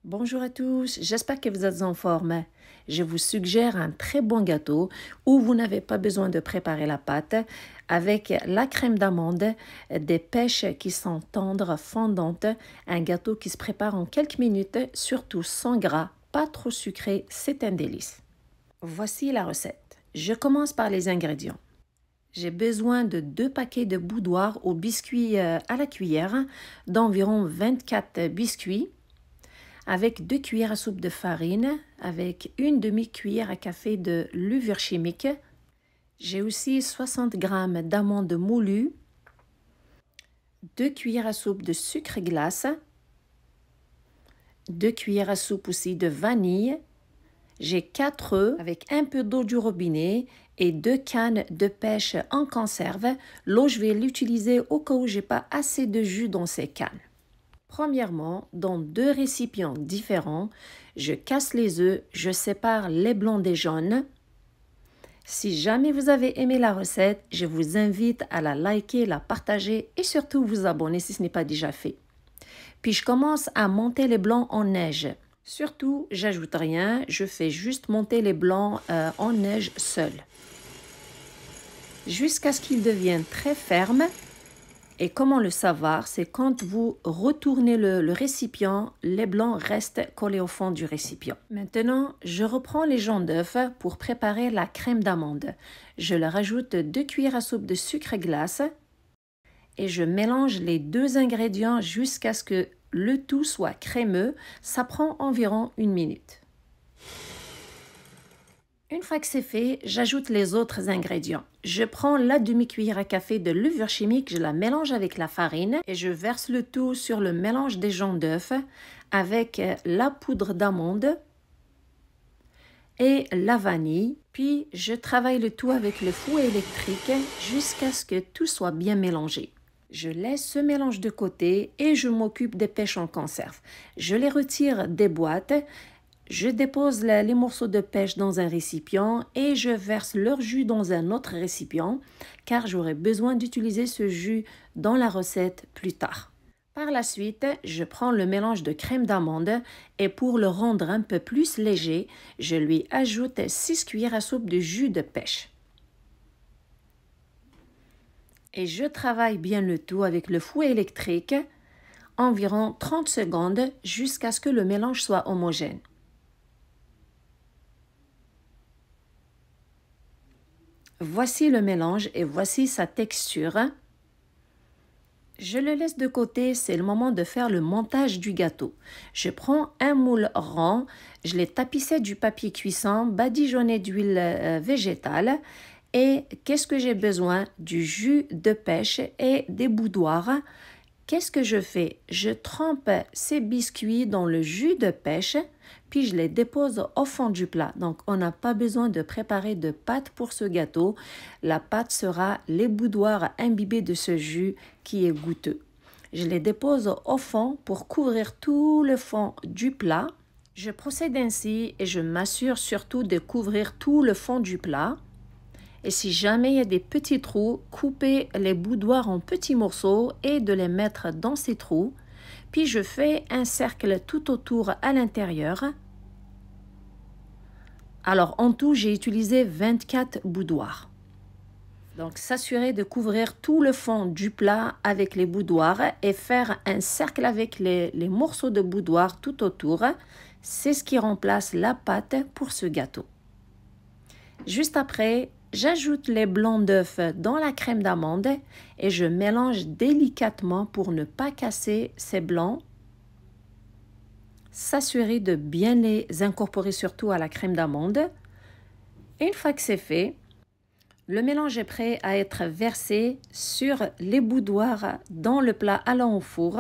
Bonjour à tous, j'espère que vous êtes en forme. Je vous suggère un très bon gâteau où vous n'avez pas besoin de préparer la pâte avec la crème d'amande, des pêches qui sont tendres, fondantes, un gâteau qui se prépare en quelques minutes, surtout sans gras, pas trop sucré, c'est un délice. Voici la recette. Je commence par les ingrédients. J'ai besoin de 2 paquets de boudoir aux biscuits à la cuillère, d'environ 24 biscuits, avec 2 cuillères à soupe de farine, avec une demi-cuillère à café de levure chimique. J'ai aussi 60 g d'amandes moulues, 2 cuillères à soupe de sucre glace, 2 cuillères à soupe aussi de vanille. J'ai 4 œufs avec un peu d'eau du robinet et 2 cannes de pêche en conserve. L'eau, je vais l'utiliser au cas où j'ai pas assez de jus dans ces cannes. Premièrement, dans 2 récipients différents, je casse les œufs, je sépare les blancs des jaunes. Si jamais vous avez aimé la recette, je vous invite à la liker, la partager et surtout vous abonner si ce n'est pas déjà fait. Puis je commence à monter les blancs en neige. Surtout, j'ajoute rien, je fais juste monter les blancs en neige seuls. Jusqu'à ce qu'ils deviennent très fermes. Et comment le savoir? C'est quand vous retournez le récipient, les blancs restent collés au fond du récipient. Maintenant, je reprends les jaune d'œuf pour préparer la crème d'amande. Je leur ajoute 2 cuillères à soupe de sucre glace et je mélange les 2 ingrédients jusqu'à ce que le tout soit crémeux. Ça prend environ 1 minute. Une fois que c'est fait, j'ajoute les autres ingrédients. Je prends la demi-cuillère à café de levure chimique, je la mélange avec la farine et je verse le tout sur le mélange des jaunes d'œuf avec la poudre d'amande et la vanille. Puis je travaille le tout avec le fouet électrique jusqu'à ce que tout soit bien mélangé. Je laisse ce mélange de côté et je m'occupe des pêches en conserve. Je les retire des boîtes. Je dépose les morceaux de pêche dans un récipient et je verse leur jus dans un autre récipient car j'aurai besoin d'utiliser ce jus dans la recette plus tard. Par la suite, je prends le mélange de crème d'amande et pour le rendre un peu plus léger, je lui ajoute 6 cuillères à soupe de jus de pêche. Et je travaille bien le tout avec le fouet électrique environ 30 secondes jusqu'à ce que le mélange soit homogène. Voici le mélange et voici sa texture. Je le laisse de côté, c'est le moment de faire le montage du gâteau. Je prends un moule rond, je l'ai tapissé du papier cuisson, badigeonné d'huile végétale et qu'est-ce que j'ai besoin? Du jus de pêche et des boudoirs. Qu'est-ce que je fais? Je trempe ces biscuits dans le jus de pêche, puis je les dépose au fond du plat. Donc, on n'a pas besoin de préparer de pâte pour ce gâteau. La pâte sera les boudoirs imbibés de ce jus qui est goûteux. Je les dépose au fond pour couvrir tout le fond du plat. Je procède ainsi et je m'assure surtout de couvrir tout le fond du plat. Et si jamais il y a des petits trous, coupez les boudoirs en petits morceaux et de les mettre dans ces trous. Puis je fais un cercle tout autour à l'intérieur. Alors en tout, j'ai utilisé 24 boudoirs. Donc s'assurer de couvrir tout le fond du plat avec les boudoirs et faire un cercle avec les morceaux de boudoir tout autour. C'est ce qui remplace la pâte pour ce gâteau. Juste après, j'ajoute les blancs d'œufs dans la crème d'amande et je mélange délicatement pour ne pas casser ces blancs. S'assurer de bien les incorporer surtout à la crème d'amande. Une fois que c'est fait, le mélange est prêt à être versé sur les boudoirs dans le plat allant au four.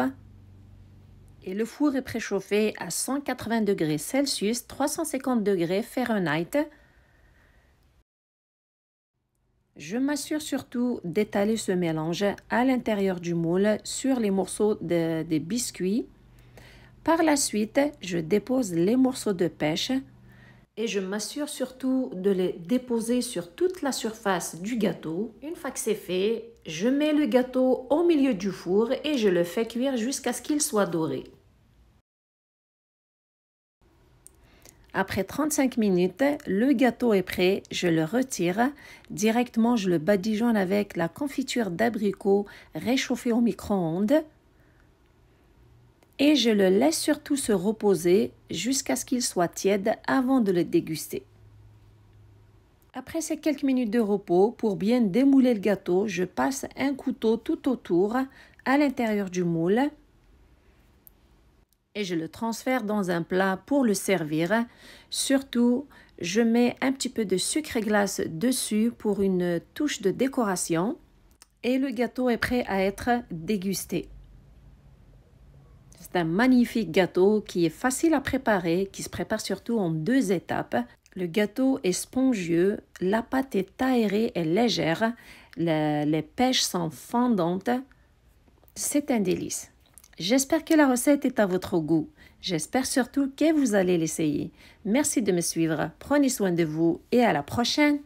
Et le four est préchauffé à 180 degrés Celsius, 350 degrés Fahrenheit. Je m'assure surtout d'étaler ce mélange à l'intérieur du moule sur les morceaux des biscuits. Par la suite, je dépose les morceaux de pêche et je m'assure surtout de les déposer sur toute la surface du gâteau. Une fois que c'est fait, je mets le gâteau au milieu du four et je le fais cuire jusqu'à ce qu'il soit doré. Après 35 minutes, le gâteau est prêt, je le retire. Directement, je le badigeonne avec la confiture d'abricot réchauffée au micro-ondes. Et je le laisse surtout se reposer jusqu'à ce qu'il soit tiède avant de le déguster. Après ces quelques minutes de repos, pour bien démouler le gâteau, je passe un couteau tout autour à l'intérieur du moule et je le transfère dans un plat pour le servir. Surtout, je mets un petit peu de sucre glace dessus pour une touche de décoration et le gâteau est prêt à être dégusté. C'est un magnifique gâteau qui est facile à préparer, qui se prépare surtout en 2 étapes. Le gâteau est spongieux, la pâte est aérée et légère, les pêches sont fondantes. C'est un délice. J'espère que la recette est à votre goût. J'espère surtout que vous allez l'essayer. Merci de me suivre. Prenez soin de vous et à la prochaine.